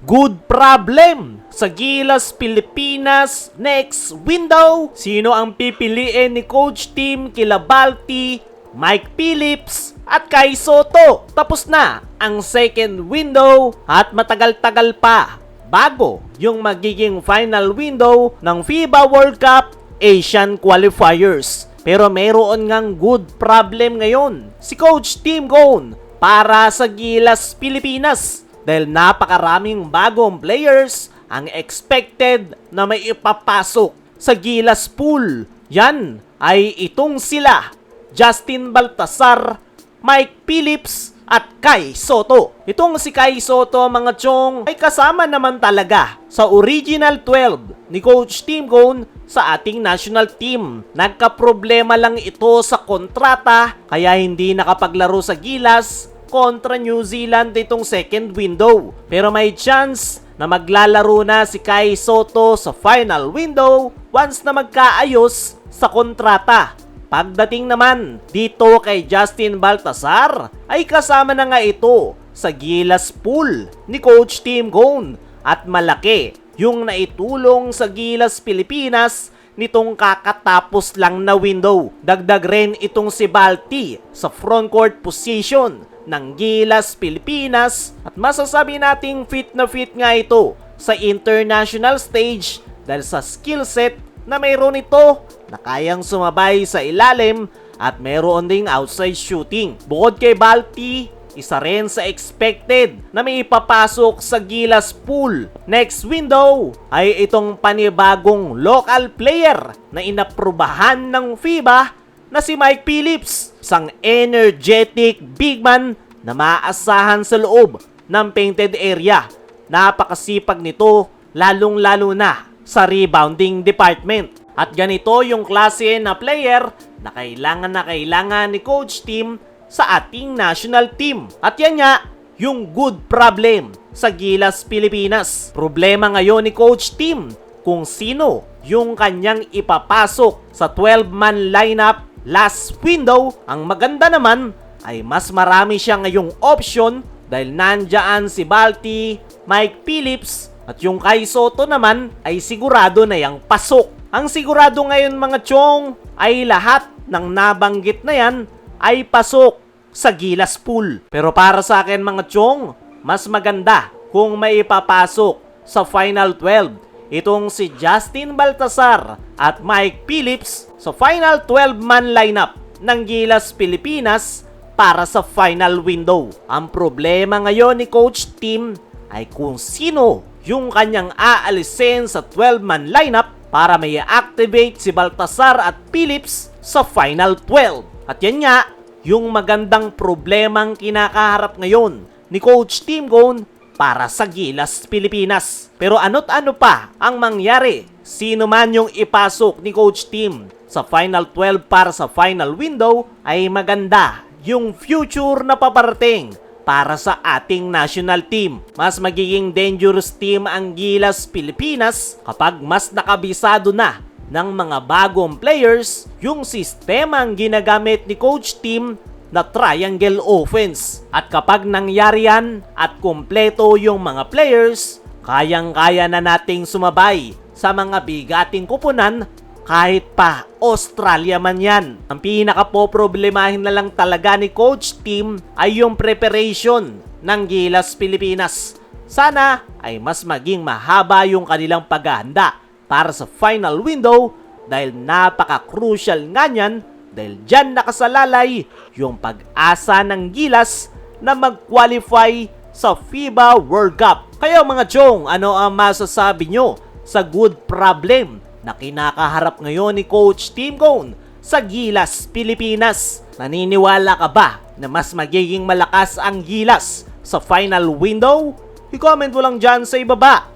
good problem sa Gilas Pilipinas next window. Sino ang pipiliin ni Coach Tim Kilabalti, Mike Phillips at Kai Soto? Tapos na ang second window at matagal-tagal pa bago yung magiging final window ng FIBA World Cup Asian Qualifiers. Pero meron ngang good problem ngayon si Coach Tim Cone para sa Gilas Pilipinas dahil napakaraming bagong players ang expected na may ipapasok sa Gilas pool. Yan ay itong sila: Justin Baltasar, Mike Phillips at Kai Soto. Itong si Kai Soto, mga chong, ay kasama naman talaga sa original 12 ni Coach Tim Cone sa ating national team. Nagkaproblema lang ito sa kontrata kaya hindi nakapaglaro sa Gilas kontra New Zealand itong second window. Pero may chance na maglalaro na si Kai Soto sa final window once na magkaayos sa kontrata. Pagdating naman dito kay Justin Baltasar, ay kasama na nga ito sa Gilas pool ni Coach Tim Cone at malaki yung naitulong sa Gilas Pilipinas nitong kakatapos lang na window. Dagdag rin itong si Balti sa frontcourt position ng Gilas Pilipinas at masasabi nating fit na fit nga ito sa international stage dahil sa skill set na mayroon ito na kayang sumabay sa ilalim at mayroon ding outside shooting. Bukod kay Balti, isa rin sa expected na may ipapasok sa Gilas pool next window ay itong panibagong local player na inaprubahan ng FIBA na si Mike Phillips, isang energetic big man na maaasahan sa loob ng painted area. Napakasipag nito lalong-lalo na sa rebounding department. At ganito yung klase na player na kailangan ni Coach Tim sa ating national team. At yan nga yung good problem sa Gilas Pilipinas. Problema ngayon ni Coach Tim kung sino yung kanyang ipapasok sa 12-man lineup last window. Ang maganda naman ay mas marami siya ngayong option dahil nandyan si Balti, Mike Phillips at yung Kai Soto naman ay sigurado na yang pasok. Ang sigurado ngayon, mga chong, ay lahat ng nabanggit na yan ay pasok sa Gilas pool. Pero para sa akin, mga chong, mas maganda kung may ipapasok sa final 12 itong si Justin Baltasar at Mike Phillips sa final 12-man lineup ng Gilas Pilipinas para sa final window. Ang problema ngayon ni Coach Tim ay kung sino yung kanyang aalisin sa 12-man lineup para may activate si Baltasar at Phillips sa final 12. At yan nga yung magandang problemang kinakaharap ngayon ni Coach Tim Cone para sa Gilas Pilipinas. Pero ano't ano pa ang mangyari, sino man yung ipasok ni Coach Tim sa final 12 para sa final window, ay maganda yung future na paparating para sa ating national team. Mas magiging dangerous team ang Gilas Pilipinas kapag mas nakabisado na ng mga bagong players yung sistemang ginagamit ni Coach Tim na triangle offense. At kapag nangyari yan at kumpleto yung mga players, kayang-kaya na nating sumabay sa mga bigating kupunan kahit pa Australia man yan. Ang pinaka-poproblemahin na lang talaga ni Coach Tim ay yung preparation ng Gilas Pilipinas. Sana ay mas maging mahaba yung kanilang paghahanda para sa final window dahil napaka-crucial nga niyan dahil dyan nakasalalay yung pag-asa ng Gilas na mag-qualify sa FIBA World Cup. Kaya mga chong, ano ang masasabi nyo sa good problem na kinakaharap ngayon ni Coach Tim Cone sa Gilas Pilipinas? Naniniwala ka ba na mas magiging malakas ang Gilas sa final window? I-comment mo lang dyan sa ibaba.